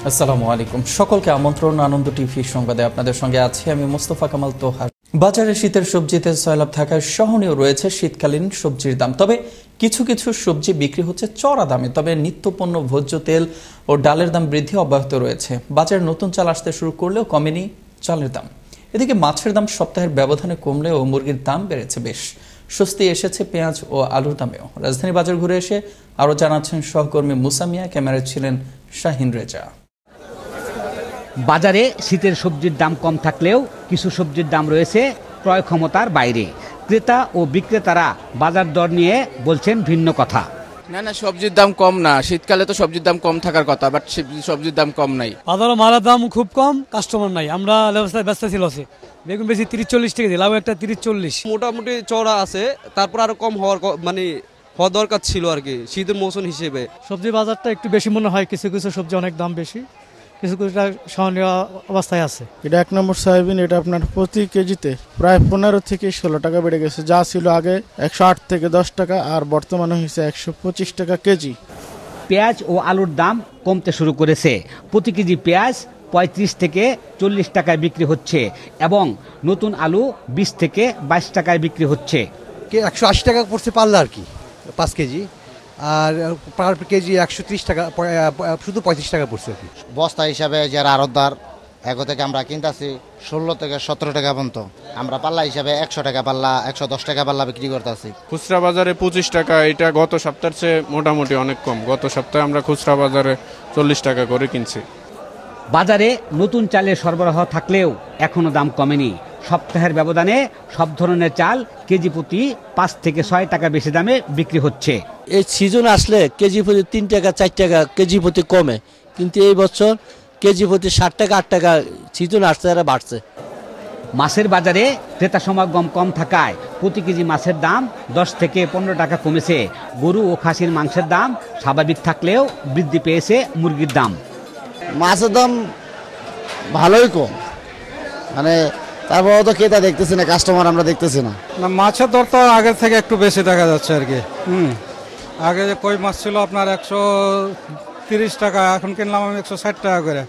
আসসালামু আলাইকুম, সকলকে আমন্ত্রণ আনন্দ টিভি সংবাদে আপনাদের সঙ্গে আছি আমি মোস্তফা কামাল তোহার। বাজারে শীতের সবজিতে সয়লাভ থাকায় সহনীয় রয়েছে শীতকালীন সবজির দাম। তবে কিছু কিছু সবজি বিক্রি হচ্ছে চড়া দামে। তবে নিত্যপণ্য, ভোজ্য তেল ও ডালের দাম বৃদ্ধি অব্যাহত রয়েছে। বাজারে নতুন চাল আসতে শুরু করলেও কমেনি চালের দাম। এদিকে মাছের দাম সপ্তাহের ব্যবধানে কমলেও মুরগির দাম বেড়েছে বেশ। স্বস্তি এসেছে পেঁয়াজ ও আলুর দামেও। রাজধানী বাজার ঘুরে এসে আরও জানাচ্ছেন সহকর্মী মুসা মিয়া, ক্যামেরায় ছিলেন শাহিন রেজা। বাজারে শীতের সবজির দাম কম থাকলেও কিছু সবজির দাম রয়েছে ক্রয় ক্ষমতার বাইরে। ক্রেতা ও বিক্রেতারা বাজার দর নিয়ে বলছেন ভিন্ন কথা। না, সবজির দাম কম না। শীতকালে তো সবজির দাম কম থাকার কথা, বাট সবজির দাম কম নাই। বাজারে মালের দাম খুব কম, কাস্টমার নাই। আমরা ব্যস্ত ছিল, বেগুন বেশি 30-40 টাকা দিলাম, একটা 30-40 মোটামুটি চড়া আছে, তারপর আরো কম হওয়ার হওয়া দরকার ছিল আর কি শীতের মৌসুম হিসেবে। সবজি বাজারটা একটু বেশি মনে হয়, কিছু কিছু সবজি অনেক দাম বেশি, কিছু কিছুটা সহনীয় অবস্থায় আছে। এটা 1 নম্বর সয়াবিন, এটা আপনার প্রতি কেজিতে প্রায় 15 থেকে 16 টাকা বেড়ে গেছে। যা ছিল আগে 108 থেকে 10 টাকা, আর বর্তমানে হয়েছে 125 টাকা কেজি। পেঁয়াজ ও আলুর দাম কমতে শুরু করেছে। প্রতি কেজি পেঁয়াজ 35 থেকে 40 টাকায় বিক্রি হচ্ছে এবং নতুন আলু 20 থেকে 22 টাকায় বিক্রি হচ্ছে। 180 টাকা পড়ছে পাল্লা আর কি 5 কেজি, আর পার কেজি 130 টাকা, শুধু 35 টাকা পড়ছে আর কি। বস্তা হিসাবে যারা আড়তদার এগো থেকে আমরা কিনতেছি 16 থেকে 17 টাকা পর্যন্ত। আমরা পাল্লা হিসাবে 100 টাকা পাল্লা, 110 টাকা পাল্লা বিক্রি করতেছি। খুচরা বাজারে 25 টাকা, এটা গত সপ্তাহের চেয়ে মোটামুটি অনেক কম। গত সপ্তাহে আমরা খুচরা বাজারে 40 টাকা করে কিনছি। বাজারে নতুন চালের সরবরাহ থাকলেও এখনো দাম কমেনি। সপ্তাহের ব্যবধানে সব ধরনের চাল কেজি প্রতি 5 থেকে 6 টাকা বেশি দামে বিক্রি হচ্ছে। এই সিজন আসলে কেজি প্রতি 3 টাকা 4 টাকা কেজি প্রতি কমে, কিন্তু এই বছর কেজি প্রতি 60 টাকা 8 টাকা সিজন আসতে বাড়ছে। মাছের বাজারে ক্রেতা সমাগম কম থাকায় প্রতি কেজি মাছের দাম 10 থেকে 15 টাকা কমেছে। গরু ও খাসির মাংসের দাম স্বাভাবিক থাকলেও বৃদ্ধি পেয়েছে মুরগির দাম। মাছের দাম ভালোই কম, তারপর তো ক্রেতা দেখতেছি না, কাস্টমার আমরা দেখতেছি না। মাছের দর তো আগের থেকে একটু বেশি দেখা যাচ্ছে আর কি। আগে যে কই মাছ ছিল আপনার 130 টাকা, এখন কিনলাম আমি 160 টাকা করে।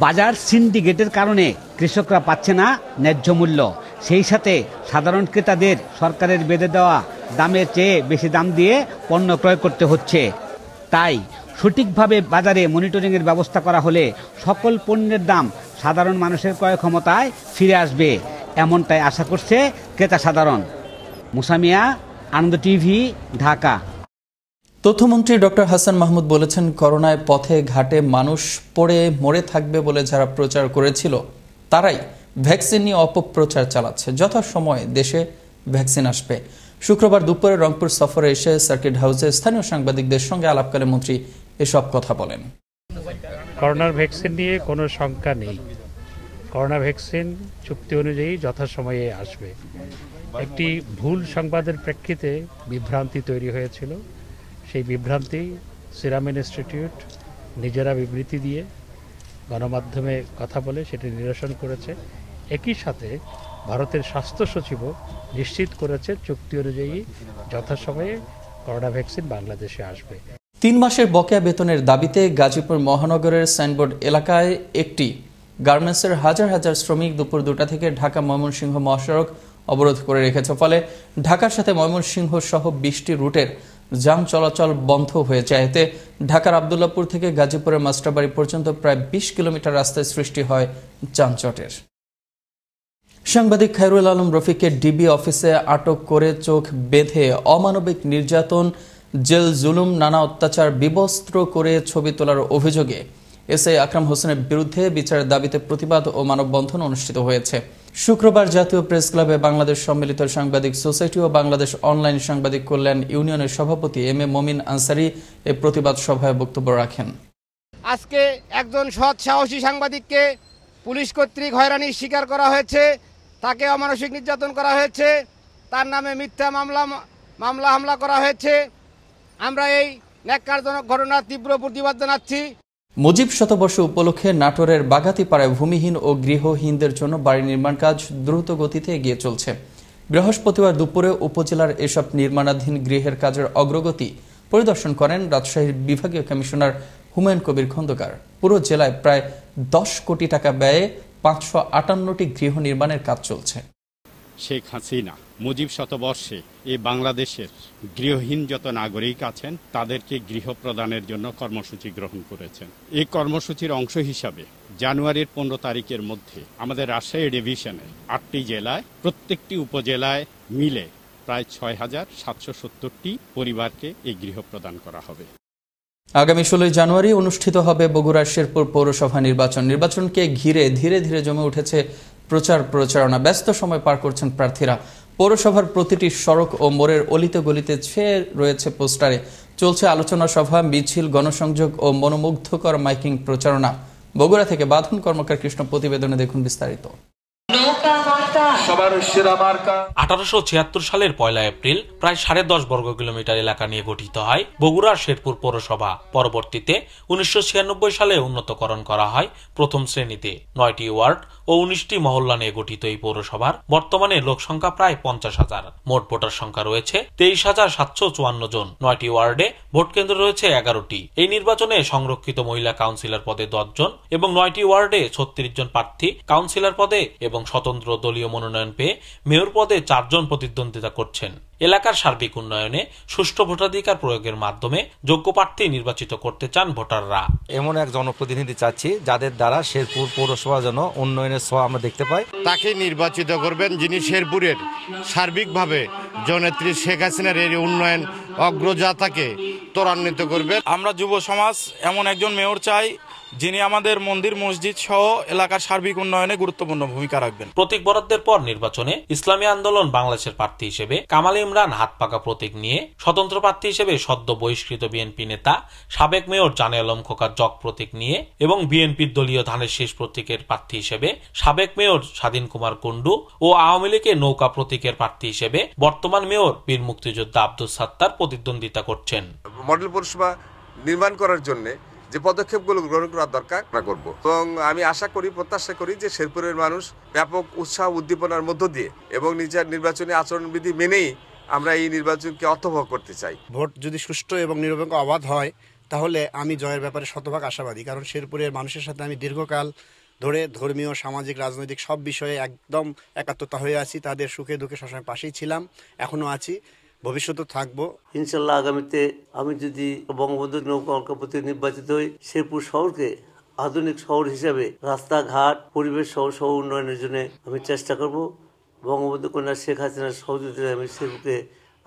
বাজার সিন্ডিকেটের কারণে কৃষকরা পাচ্ছে না ন্যায্য মূল্য। সেই সাথে সাধারণ ক্রেতাদের সরকারের বেঁধে দেওয়া দামের চেয়ে বেশি দাম দিয়ে পণ্য ক্রয় করতে হচ্ছে। তাই সঠিকভাবে বাজারে মনিটরিংয়ের ব্যবস্থা করা হলে সকল পণ্যের দাম সাধারণ মানুষের ক্রয় ক্ষমতায় ফিরে আসবে, এমনটাই আশা করছে ক্রেতা সাধারণ। মুসা মিয়া, আনন্দ টিভি, ঢাকা। তথ্যমন্ত্রী ডক্টর হাসান মাহমুদ বলেছেন, করোনায় পথে ঘাটে মানুষ পড়ে মরে থাকবে বলে যারা প্রচার করেছিল তারাই ভ্যাকসিন নিয়ে অপপ্রচার চালাচ্ছে। যথাসময়ে দেশে ভ্যাকসিন আসবে। শুক্রবার দুপুরে রংপুর সফরে এসে সার্কিট হাউসে স্থানীয় সাংবাদিকদের সঙ্গে আলাপকালে মন্ত্রী এসব কথা বলেন। করোনার ভ্যাকসিন নিয়ে কোনো শঙ্কা নেই। করোনা ভ্যাকসিন চুক্তি অনুযায়ী যথাসময়ে আসবে। একটি ভুল সংবাদের প্রেক্ষিতে বিভ্রান্তি তৈরি হয়েছিল। সেই বিভ্রান্তি সিরাম ইনস্টিটিউট নিজেরা বিবৃতি দিয়ে গণমাধ্যমে কথা বলে সেটি নিরসন করেছে। একই সাথে ভারতের স্বাস্থ্য সচিবও নিশ্চিত করেছে চুক্তি অনুযায়ী যথাসময়ে করোনা ভ্যাকসিন বাংলাদেশে আসবে। 3 মাসের বকেয়া বেতনের দাবিতে গাজীপুর মহানগরের সাইনবোর্ড এলাকায় একটি গার্মেন্টসের হাজার হাজার শ্রমিক দুপুর 2টা থেকে ঢাকা ময়মনসিংহ মহাসড়ক অবরোধ করে রেখেছে। ফলে ঢাকার সাথে ময়মনসিংহ সহ 20টি রুটের যান চলাচল বন্ধ হয়ে যায়। এতে ঢাকার আব্দুল্লাহপুর থেকে গাজীপুরের মাস্টারবাড়ি পর্যন্ত প্রায় 20 কিলোমিটার রাস্তায় সৃষ্টি হয় যানজটের। সাংবাদিক খায়রুল আলম রফিককে ডিবি অফিসে আটক করে চোখ বেঁধে অমানবিক নির্যাতন, জেল জুলুম, নানা অত্যাচার বিবস্ত্র করে ছবি তোলার অভিযোগে এসআই আকরাম হোসেনের বিরুদ্ধে বিচারের দাবিতে প্রতিবাদ ও মানববন্ধন অনুষ্ঠিত হয়েছে। শুক্রবার জাতীয় প্রেস ক্লাবে বাংলাদেশ সম্মিলিত সাংবাদিক সোসাইটি ও বাংলাদেশ অনলাইন সাংবাদিক কল্যাণ ইউনিয়নের সভাপতি এম এ মমিন আনসারি এই প্রতিবাদ সভায় বক্তব্য রাখেন। আজকে একজন সৎ সাহসী সাংবাদিককে পুলিশ কর্তৃক হয়রানির শিকার করা হয়েছে, তাকে অমানসিক নির্যাতন করা হয়েছে, তার নামে মিথ্যা মামলা হামলা করা হয়েছে। আমরা এই ন্যাক্কারজনক ঘটনার তীব্র প্রতিবাদ জানাচ্ছি। মুজিব শতবর্ষ উপলক্ষে নাটোরের বাগাতিপাড়ায় ভূমিহীন ও গৃহহীনদের জন্য বাড়ি নির্মাণ কাজ দ্রুত গতিতে এগিয়ে চলছে। বৃহস্পতিবার দুপুরে উপজেলার এসব নির্মাণাধীন গৃহের কাজের অগ্রগতি পরিদর্শন করেন রাজশাহীর বিভাগীয় কমিশনার হুমায়ুন কবির খন্দকার। পুরো জেলায় প্রায় 10 কোটি টাকা ব্যয়ে 558টি গৃহ নির্মাণের কাজ চলছে। শেখ হাসিনা মুজিব শতবর্ষে এই বাংলাদেশের গৃহহীন যত নাগরিক আছেন তাদেরকে গৃহ প্রদানের জন্য কর্মসূচি গ্রহণ করেছেন। এই কর্মসূচির অংশ হিসাবে জানুয়ারির 15 তারিখের মধ্যে আমাদের রাজশাহী ডিভিশনে 8টি জেলায় প্রত্যেকটি উপজেলায় মিলে প্রায় 6,770টি পরিবারকে এই গৃহ প্রদান করা হবে। আগামী 16 জানুয়ারি অনুষ্ঠিত হবে বগুড়ার শেরপুর পৌরসভা নির্বাচন। নির্বাচনকে ঘিরে ধীরে ধীরে জমে উঠেছে প্রচারণা। ব্যস্ত সময় পার করছেন প্রার্থীরা। পৌরসভার প্রতিটি সড়ক ও মোড়ের অলিতে গলিতে ছেয়ে রয়েছে পোস্টারে। চলছে আলোচনা সভা, মিছিল, গণসংযোগ ও মনোমুগ্ধকর মাইকিং প্রচারণা। বগুড়া থেকে বাঁধন কর্মকার কৃষ্ণ প্রতিবেদনে দেখুন বিস্তারিত। 1876 সালের 1 এপ্রিল প্রায় 10.5 বর্গ কিলোমিটার এলাকা নিয়ে গঠিত হয় বগুড়ার শেরপুর পৌরসভা। পরবর্তীতে 1996 সালে উন্নতকরণ করা হয় প্রথম শ্রেণীতে। 9টি ওয়ার্ড ও 19টি মহল্লা নিয়ে গঠিত এই পৌরসভার বর্তমানে লোক সংখ্যা প্রায় 50,000। মোট ভোটার সংখ্যা রয়েছে 23,754 জন। 9টি ওয়ার্ডে ভোট কেন্দ্র রয়েছে 11টি। এই নির্বাচনে সংরক্ষিত মহিলা কাউন্সিলর পদে 10 জন এবং 9টি ওয়ার্ডে 36 জন প্রার্থী কাউন্সিলর পদে এবং স্বতন্ত্র দলীয় মনোনয়ন পেয়ে মেয়র পদে 4 জন প্রতিদ্বন্দ্বিতা করছেন। এলাকার সার্বিক উন্নয়নে সুষ্ঠু ভোটাধিকার প্রয়োগের মাধ্যমে যোগ্য প্রার্থী নির্বাচিত করতে চান ভোটাররা। এমন এক জনপ্রতিনিধি চাচ্ছি যাদের দ্বারা শেরপুর পৌরসভা যেন উন্নয়নের ছোঁয়া আমরা দেখতে পাই। তাকে নির্বাচিত করবেন যিনি শেরপুরের সার্বিকভাবে জননেত্রী শেখ হাসিনার এই উন্নয়ন অগ্রযাত্রাকে ত্বরান্বিত করবে। আমরা যুব সমাজ এমন একজন মেয়র চাই যিনি আমাদের মন্দির মসজিদ সহ এলাকার সার্বিক উন্নয়নে গুরুত্বপূর্ণ ভূমিকা রাখবেন। প্রতীক বরাদ্দের পর নির্বাচনে ইসলামী আন্দোলন বাংলাদেশের প্রার্থী হিসেবে কামাল ইমরান হাত পাকা প্রতীক নিয়ে, স্বতন্ত্র প্রার্থী হিসেবে সদ্য বহিষ্কৃত বিএনপি নেতা সাবেক মেয়র জানে আলম খোকা জগ প্রতীক নিয়ে এবং বিএনপির দলীয় ধানের শীষ প্রতীকের প্রার্থী হিসেবে সাবেক মেয়র স্বাধীন কুমার কুন্ডু ও আওয়ামী লীগের নৌকা প্রতীকের প্রার্থী হিসেবে বর্তমান মেয়র বীর মুক্তিযোদ্ধা আব্দুল সাত্তার প্রতিদ্বন্দ্বিতা করছেন। মডেল পৌরসভা নির্মাণ করার জন্য যে পদক্ষেপগুলো গ্রহণ করা দরকার করব এবং আমি আশা করি, প্রত্যাশা করি যে শেরপুরের মানুষ ব্যাপক উৎসাহ উদ্দীপনার মধ্য দিয়ে এবং নিজের নির্বাচনী আচরণবিধি মেনেই আমরা এই নির্বাচনকে অর্থবহ করতে চাই। ভোট যদি সুষ্ঠু এবং নিরপেক্ষ অবাধ হয় তাহলে আমি জয়ের ব্যাপারে শতভাগ আশাবাদী, কারণ শেরপুরের মানুষের সাথে আমি দীর্ঘকাল ধরে ধর্মীয়, সামাজিক, রাজনৈতিক সব বিষয়ে একদম একাত্মতা হয়ে আছি। তাদের সুখে দুঃখে সবসময় পাশেই ছিলাম, এখনো আছি, ভবিষ্যতে থাকবো ইনশাল্লাহ। আগামীতে আমি যদি বঙ্গবন্ধু নৌকা প্রতি নির্বাচিত হই, শেরপুর শহরকে আধুনিক শহর হিসেবে রাস্তাঘাট, পরিবেশ সহ উন্নয়নের জন্য আমি চেষ্টা করব। বঙ্গবন্ধু কন্যা শেখ হাসিনার সহযোগিতায় আমি শেরপুরকে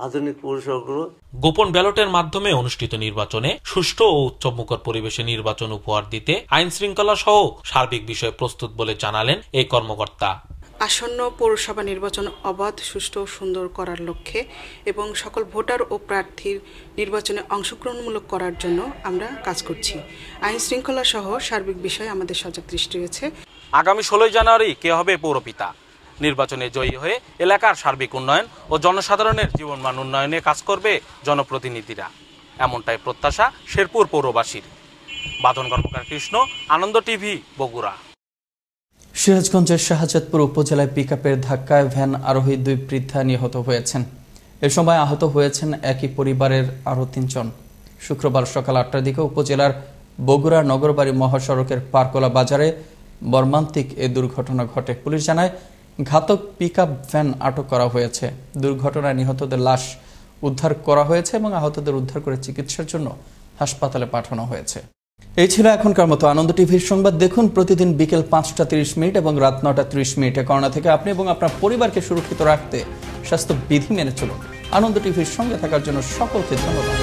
আধুনিক পৌরসভা করব। গোপন ব্যালটের মাধ্যমে অনুষ্ঠিত নির্বাচনে সুষ্ঠু ও উচ্চমুখর পরিবেশে নির্বাচন উপহার দিতে আইন শৃঙ্খলা সহ সার্বিক বিষয়ে প্রস্তুত বলে জানালেন এই কর্মকর্তা। আসন্ন পৌরসভা নির্বাচন অবাধ, সুষ্ঠু ও সুন্দর করার লক্ষ্যে এবং সকল ভোটার ও প্রার্থীর নির্বাচনে অংশগ্রহণমূলক করার জন্য আমরা কাজ করছি। আইন শৃঙ্খলা সহ সার্বিক বিষয়ে আমাদের সজাগ দৃষ্টি রয়েছে। আগামী 16 জানুয়ারি কে হবে পৌরপিতা? নির্বাচনে জয়ী হয়ে এলাকার সার্বিক উন্নয়ন ও জনসাধারণের জীবনমান উন্নয়নে কাজ করবে জনপ্রতিনিধিরা, এমনটাই প্রত্যাশা শেরপুর পৌরবাসীর। বাঁধন কর্মকার কৃষ্ণ, আনন্দ টিভি, বগুড়া। সিরাজগঞ্জের শাহজাদপুর উপজেলায় পিকআপের ধাক্কায় ভ্যান আরোহী 2 বৃদ্ধা নিহত হয়েছেন। এ সময় আহত হয়েছেন একই পরিবারের আরও 3 জন। শুক্রবার সকাল 8টার দিকে উপজেলার বগুড়া নগরবাড়ি মহাসড়কের পারকোলা বাজারে মর্মান্তিক এ দুর্ঘটনা ঘটে। পুলিশ জানায় ঘাতক পিকআপ ভ্যান আটক করা হয়েছে। দুর্ঘটনায় নিহতদের লাশ উদ্ধার করা হয়েছে এবং আহতদের উদ্ধার করে চিকিৎসার জন্য হাসপাতালে পাঠানো হয়েছে। এই ছিল এখনকার মতো আনন্দ টিভির সংবাদ। দেখুন প্রতিদিন বিকেল 5টা 30 এবং রাত 9টা 30 করোনা থেকে আপনি এবং আপনার পরিবারকে সুরক্ষিত রাখতে স্বাস্থ্য বিধি মেনে চলুন। আনন্দ টিভির সঙ্গে থাকার জন্য সকলকে ধন্যবাদ।